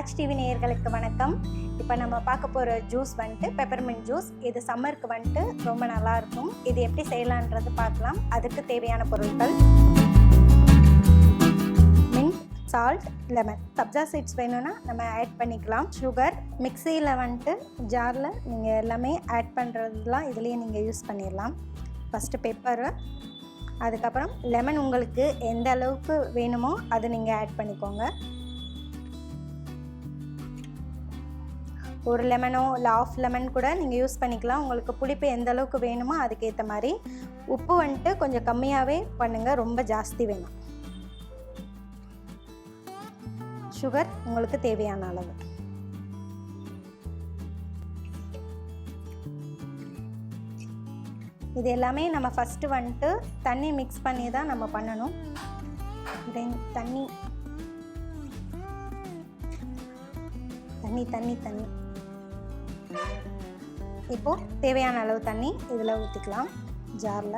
Raj TV நேயர்களுக்கு வணக்கம். இப்போ நம்ம பார்க்க போகிற ஜூஸ் வந்துட்டு பெப்பர்மின்ட் ஜூஸ். இது சம்மருக்கு வந்துட்டு ரொம்ப நல்லாயிருக்கும். இது எப்படி செய்யலான்றது பார்க்கலாம். அதுக்கு தேவையான பொருட்கள்: mint, salt, lemon. Sabja seeds வேணும்னா நம்ம ஆட் பண்ணிக்கலாம். சுகர். மிக்சியில் வந்துட்டு ஜாரில் நீங்கள் எல்லாமே ஆட் பண்ணுறதுலாம் இதுலேயே நீங்கள் யூஸ் பண்ணிடலாம். ஃபஸ்ட்டு பெப்பரு, அதுக்கப்புறம் லெமன். உங்களுக்கு எந்த அளவுக்கு வேணுமோ அதை நீங்கள் ஆட் பண்ணிக்கோங்க. ஒரு லெமனோ இல்லை ஆஃப் லெமன் கூட நீங்கள் யூஸ் பண்ணிக்கலாம். உங்களுக்கு புளிப்பு எந்த அளவுக்கு வேணுமோ அதுக்கேற்ற மாதிரி. உப்பு வந்துட்டு கொஞ்சம் கம்மியாகவே பண்ணுங்கள், ரொம்ப ஜாஸ்தி வேணும். சுகர் உங்களுக்கு தேவையான அளவு. இது எல்லாமே நம்ம ஃபஸ்ட்டு வந்துட்டு தண்ணி மிக்ஸ் பண்ணி தான் நம்ம பண்ணணும். தண்ணி தண்ணி தண்ணி தண்ணி இப்போது தேவையான அளவு தண்ணி இதில் ஊற்றிக்கலாம். ஜாரில்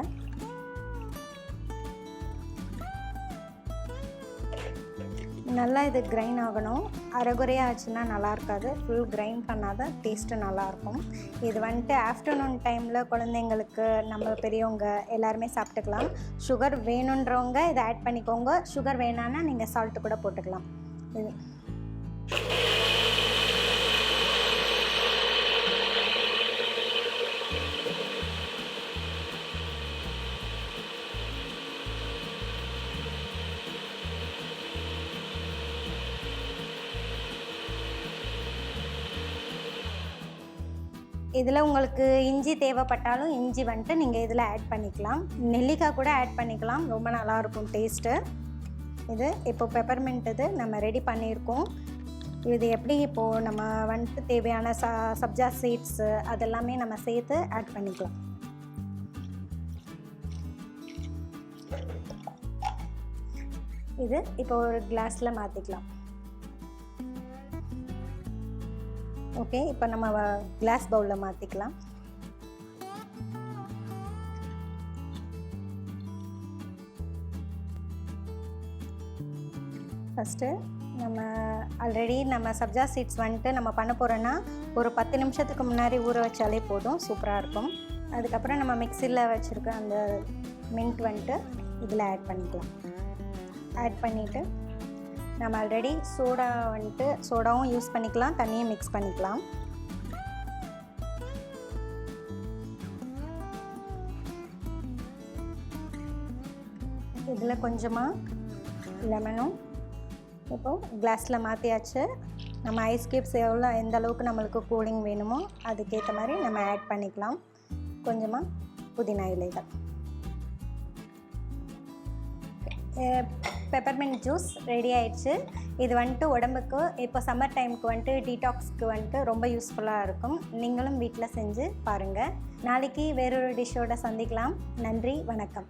நல்லா இது கிரைண்ட் ஆகணும். அரைகுறையாக ஆச்சுன்னா நல்லா இருக்காது. ஃபுல் கிரைண்ட் பண்ணாதான் டேஸ்ட்டு நல்லாயிருக்கும். இது வந்துட்டு ஆஃப்டர்நூன் டைமில் குழந்தைங்களுக்கு, நம்ம பெரியவங்க எல்லாருமே சாப்பிட்டுக்கலாம். சுகர் வேணுன்றவங்க இதை ஆட் பண்ணிக்கோங்க. சுகர் வேணான்னா நீங்கள் சால்ட்டு கூட போட்டுக்கலாம். இது இதில் உங்களுக்கு இஞ்சி தேவைப்பட்டாலும் இஞ்சி வந்துட்டு நீங்கள் இதில் ஆட் பண்ணிக்கலாம். நெல்லிக்காய் கூட ஆட் பண்ணிக்கலாம், ரொம்ப நல்லாயிருக்கும் டேஸ்ட்டு. இது இப்போ பெப்பர்மின்ட் இது நம்ம ரெடி பண்ணியிருக்கோம். இது எப்படி இப்போது நம்ம வந்துட்டு தேவையான சப்ஜா சீட்ஸு அதெல்லாமே நம்ம சேர்த்து ஆட் பண்ணிக்கலாம். இது இப்போ ஒரு கிளாஸில் மாற்றிக்கலாம். ஓகே, இப்போ நம்ம கிளாஸ் பவுலில் மாற்றிக்கலாம். ஃபஸ்ட்டு நம்ம ஆல்ரெடி நம்ம சப்ஜா சீட்ஸ் வந்துட்டு நம்ம பண்ண போகிறோன்னா ஒரு 10 நிமிஷத்துக்கு முன்னாடி ஊற வச்சாலே போதும், சூப்பராக இருக்கும். அதுக்கப்புறம் நம்ம மிக்சியில் வச்சுருக்க அந்த மின்ட் வந்துட்டு இதில் ஆட் பண்ணிக்கலாம். ஆட் பண்ணிவிட்டு நம்ம ஆல்ரெடி சோடா வந்துட்டு சோடாவும் யூஸ் பண்ணிக்கலாம், தண்ணியும் மிக்ஸ் பண்ணிக்கலாம். இதில் கொஞ்சமாக லெமனும் இப்போது கிளாஸில் மாற்றியாச்சு. நம்ம ஐஸ் க்யூப்ஸ் எந்த அளவுக்கு நம்மளுக்கு கூலிங் வேணுமோ அதுக்கேற்ற மாதிரி நம்ம ஆட் பண்ணிக்கலாம். கொஞ்சமாக புதினா இலைகள். பெப்பர்மின்ட் ஜூஸ் ரெடி ஆயிடுச்சு. இது வந்துட்டு உடம்புக்கு இப்போ சம்மர் டைமுக்கு வந்துட்டு டீடாக்ஸ்க்கு வந்துட்டு ரொம்ப யூஸ்ஃபுல்லாக இருக்கும். நீங்களும் வீட்டில் செஞ்சு பாருங்கள். நாளைக்கு வேறொரு டிஷ்ஷோடு சந்திக்கலாம். நன்றி, வணக்கம்.